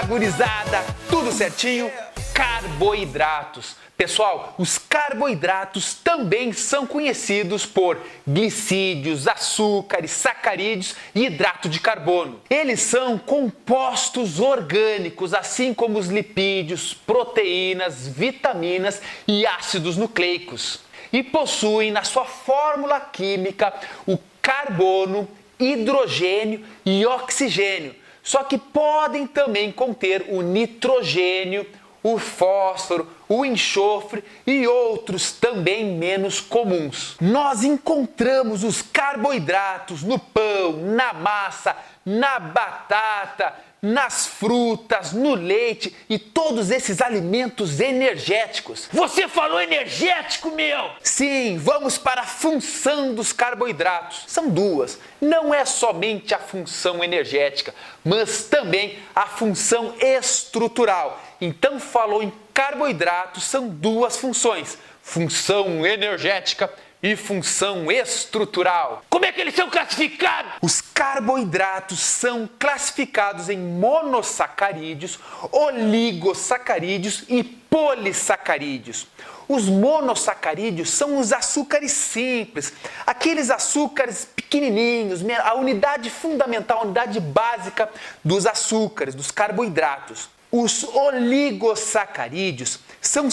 gurizada? Tudo certinho? Carboidratos. Pessoal, os carboidratos também são conhecidos por glicídios, açúcares, sacarídeos e hidrato de carbono. Eles são compostos orgânicos, assim como os lipídios, proteínas, vitaminas e ácidos nucleicos. E possuem na sua fórmula química o carbono, hidrogênio e oxigênio. Só que podem também conter o nitrogênio, o fósforo, o enxofre e outros também menos comuns. Nós encontramos os carboidratos no pão, na massa, na batata, nas frutas, no leite e todos esses alimentos energéticos. Você falou energético, meu! Sim, vamos para a função dos carboidratos. São duas. Não é somente a função energética, mas também a função estrutural. Então, falou em carboidratos, são duas funções. Função energética e função estrutural. Como é que eles são classificados? Os carboidratos são classificados em monossacarídeos, oligosacarídeos e polissacarídeos. Os monossacarídeos são os açúcares simples, aqueles açúcares pequenininhos, a unidade fundamental, a unidade básica dos açúcares, dos carboidratos. Os oligosacarídeos são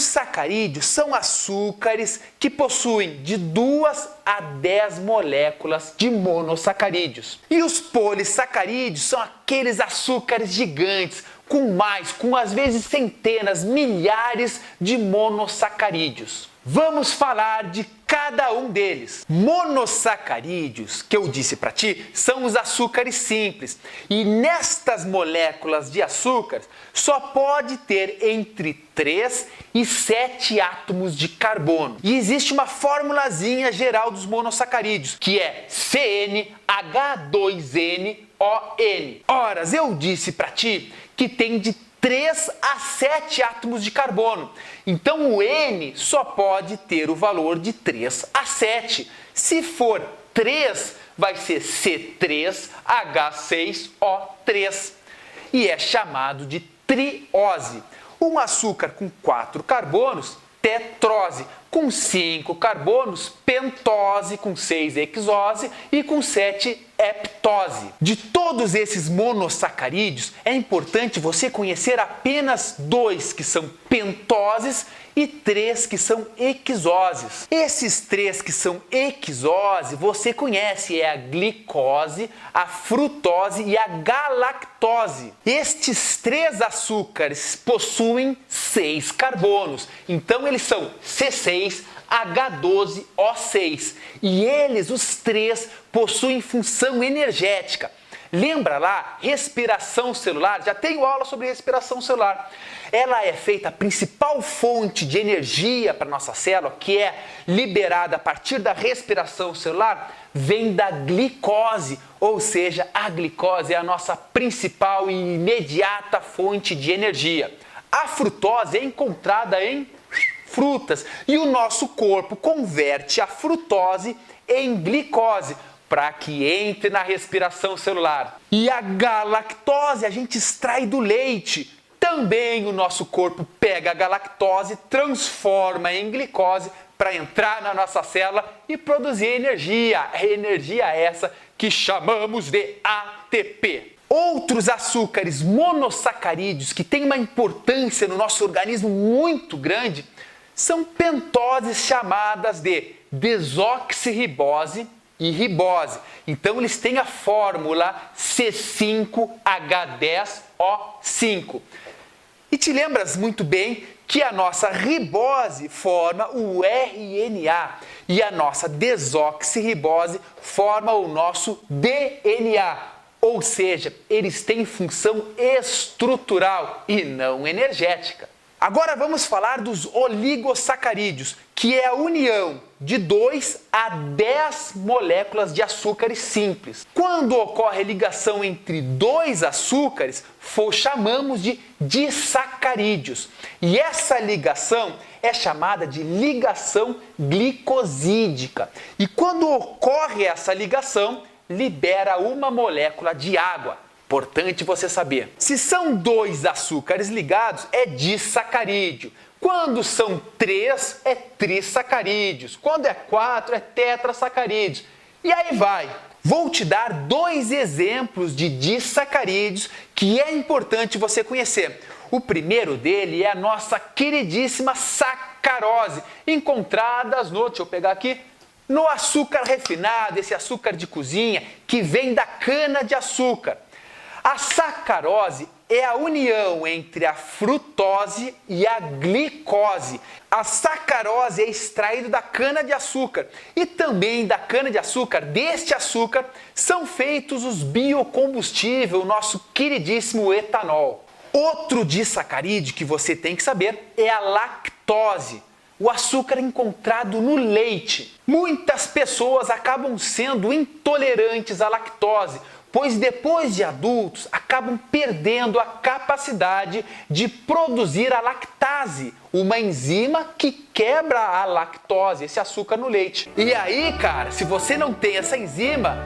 açúcares que possuem de 2 a 10 moléculas de monossacarídeos. E os polissacarídeos são aqueles açúcares gigantes, com às vezes centenas, milhares de monossacarídeos. Vamos falar de cada um deles. Monossacarídeos, que eu disse para ti, são os açúcares simples. E nestas moléculas de açúcar, só pode ter entre 3 e 7 átomos de carbono. E existe uma formulazinha geral dos monossacarídeos, que é CnH2nOn. Ora, eu disse para ti que tem de 3 a 7 átomos de carbono. Então o N só pode ter o valor de 3 a 7. Se for 3, vai ser C3H6O3 e é chamado de triose. Um açúcar com 4 carbonos, tetrose, com 5 carbonos, pentose, com 6 hexose e com 7 heptose. De todos esses monossacarídeos, é importante você conhecer apenas 2 que são pentoses e 3 que são hexoses. Esses 3 que são hexose você conhece, é a glicose, a frutose e a galactose. Estes 3 açúcares possuem 6 carbonos, então eles são C6H12O6 e eles, os 3, possuem função energética. Lembra lá, respiração celular? Já tenho aula sobre respiração celular. Ela é feita, a principal fonte de energia para a nossa célula, que é liberada a partir da respiração celular, vem da glicose, ou seja, a glicose é a nossa principal e imediata fonte de energia. A frutose é encontrada em frutas e o nosso corpo converte a frutose em glicose para que entre na respiração celular. E a galactose a gente extrai do leite. Também o nosso corpo pega a galactose, transforma em glicose para entrar na nossa célula e produzir energia. A energia essa que chamamos de ATP. Outros açúcares monossacarídeos que têm uma importância no nosso organismo muito grande são pentoses chamadas de desoxirribose e ribose. Então eles têm a fórmula C5H10O5. E te lembras muito bem que a nossa ribose forma o RNA e a nossa desoxirribose forma o nosso DNA. Ou seja, eles têm função estrutural e não energética. Agora vamos falar dos oligosacarídeos, que é a união de 2 a 10 moléculas de açúcares simples. Quando ocorre a ligação entre 2 açúcares, chamamos de disacarídeos. E essa ligação é chamada de ligação glicosídica. E quando ocorre essa ligação, libera uma molécula de água, Importante você saber. Se são 2 açúcares ligados, é disacarídeo. Quando são 3, é trissacarídeos. Quando é 4, é tetrasacarídeos. E aí vai. Vou te dar 2 exemplos de disacarídeos que é importante você conhecer. O primeiro dele é a nossa queridíssima sacarose, encontradas deixa eu pegar aqui, no açúcar refinado, esse açúcar de cozinha que vem da cana-de-açúcar. A sacarose é a união entre a frutose e a glicose. A sacarose é extraída da cana-de-açúcar e também da cana-de-açúcar, deste açúcar, são feitos os biocombustíveis, o nosso queridíssimo etanol. Outro disacarídeo que você tem que saber é a lactose, o açúcar encontrado no leite. Muitas pessoas acabam sendo intolerantes à lactose, pois depois de adultos acabam perdendo a capacidade de produzir a lactase, uma enzima que quebra a lactose, esse açúcar no leite. E aí, cara, se você não tem essa enzima,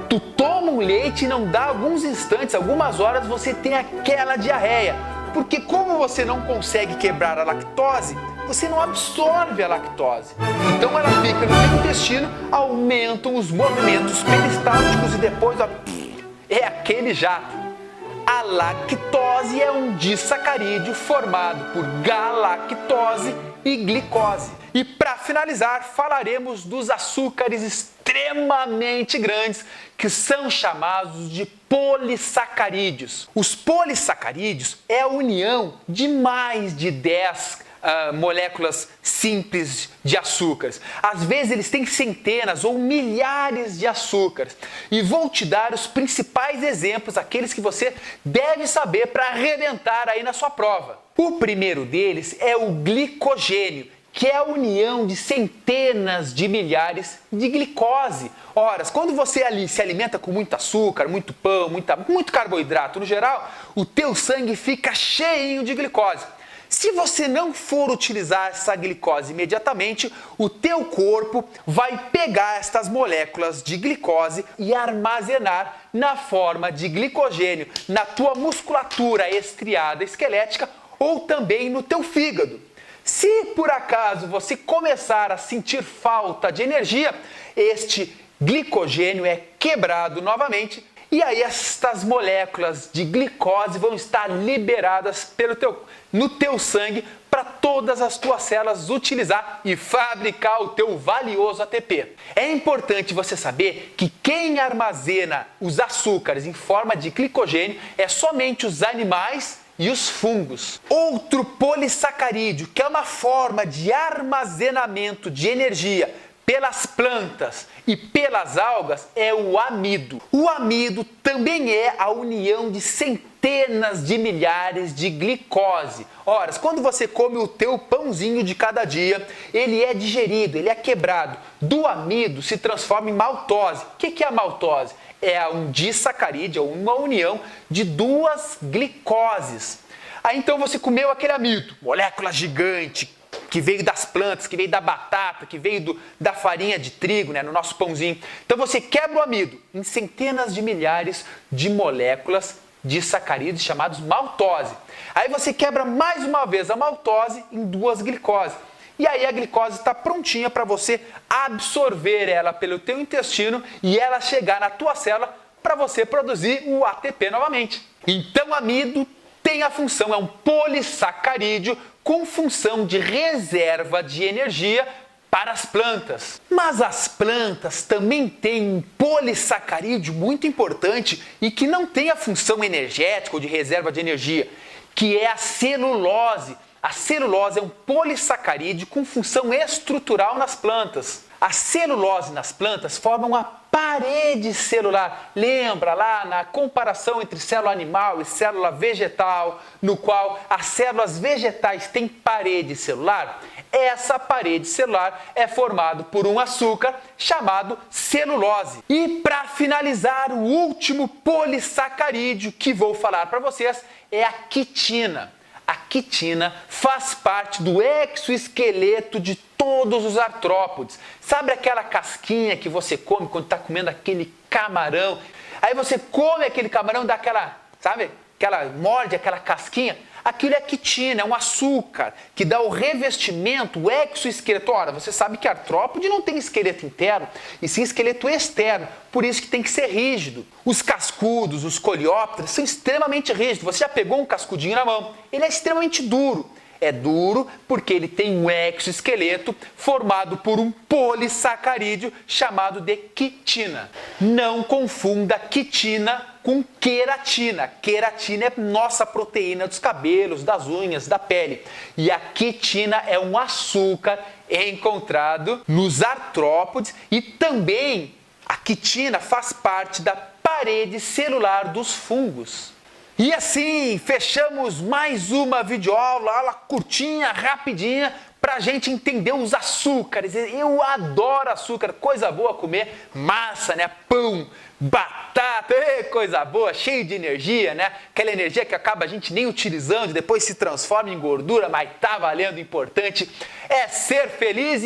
tu toma um leite e não dá alguns instantes, algumas horas, você tem aquela diarreia. Porque como você não consegue quebrar a lactose, você não absorve a lactose. Então ela fica no seu intestino, aumentam os movimentos peristálticos e depois é aquele jato. A lactose é um disacarídeo formado por galactose e glicose. E para finalizar, falaremos dos açúcares extremamente grandes que são chamados de polissacarídeos. Os polissacarídeos é a união de mais de 10 moléculas simples de açúcares. Às vezes eles têm centenas ou milhares de açúcares. E vou te dar os principais exemplos, aqueles que você deve saber para arrebentar aí na sua prova. O primeiro deles é o glicogênio, que é a união de centenas de milhares de glicose. Ora, quando você ali se alimenta com muito açúcar, muito pão, muito carboidrato no geral, o teu sangue fica cheinho de glicose. Se você não for utilizar essa glicose imediatamente, o teu corpo vai pegar estas moléculas de glicose e armazenar na forma de glicogênio na tua musculatura estriada esquelética ou também no teu fígado. Se por acaso você começar a sentir falta de energia, este glicogênio é quebrado novamente e aí estas moléculas de glicose vão estar liberadas no teu sangue para todas as tuas células utilizar e fabricar o teu valioso ATP. É importante você saber que quem armazena os açúcares em forma de glicogênio é somente os animais e os fungos. Outro polissacarídeo, que é uma forma de armazenamento de energia pelas plantas e pelas algas, é o amido. O amido também é a união de centenas de milhares de glicose. Ora, quando você come o teu pãozinho de cada dia, ele é digerido, ele é quebrado. Do amido se transforma em maltose. O que é a maltose? É um disacarídeo, uma união de 2 glicoses. Aí então você comeu aquele amido, molécula gigante, que veio das plantas, que veio da batata, que veio da farinha de trigo, no nosso pãozinho. Então você quebra o amido em centenas de milhares de moléculas de sacarídeos chamados maltose. Aí você quebra mais uma vez a maltose em 2 glicoses. E aí a glicose está prontinha para você absorver ela pelo teu intestino e ela chegar na tua célula para você produzir o ATP novamente. Então amido tem a função, é um polissacarídeo com função de reserva de energia para as plantas. Mas as plantas também têm um polissacarídeo muito importante e que não tem a função energética ou de reserva de energia, que é a celulose. A celulose é um polissacarídeo com função estrutural nas plantas. A celulose nas plantas forma uma parede celular. Lembra lá na comparação entre célula animal e célula vegetal, no qual as células vegetais têm parede celular? Essa parede celular é formada por um açúcar chamado celulose. E para finalizar, o último polissacarídeo que vou falar para vocês é a quitina. A quitina faz parte do exoesqueleto de todos os artrópodes. Sabe aquela casquinha que você come quando está comendo aquele camarão? Aí você come aquele camarão, dá aquela, sabe? Morde aquela casquinha. Aquilo é quitina, é um açúcar que dá o revestimento, o exoesqueleto. Ora, você sabe que artrópode não tem esqueleto interno, e sim esqueleto externo, por isso que tem que ser rígido. Os cascudos, os coleópteros são extremamente rígidos. Você já pegou um cascudinho na mão? Ele é extremamente duro. É duro porque ele tem um exoesqueleto formado por um polissacarídeo chamado de quitina. Não confunda quitina com queratina. Queratina é nossa proteína dos cabelos, das unhas, da pele. E a quitina é um açúcar encontrado nos artrópodes e também a quitina faz parte da parede celular dos fungos. E assim, fechamos mais uma videoaula, aula curtinha, rapidinha, pra gente entender os açúcares. Eu adoro açúcar, coisa boa comer, massa, né? Pão, batata, coisa boa, cheio de energia, né? Aquela energia que acaba a gente nem utilizando, depois se transforma em gordura, mas tá valendo. O importante é ser feliz e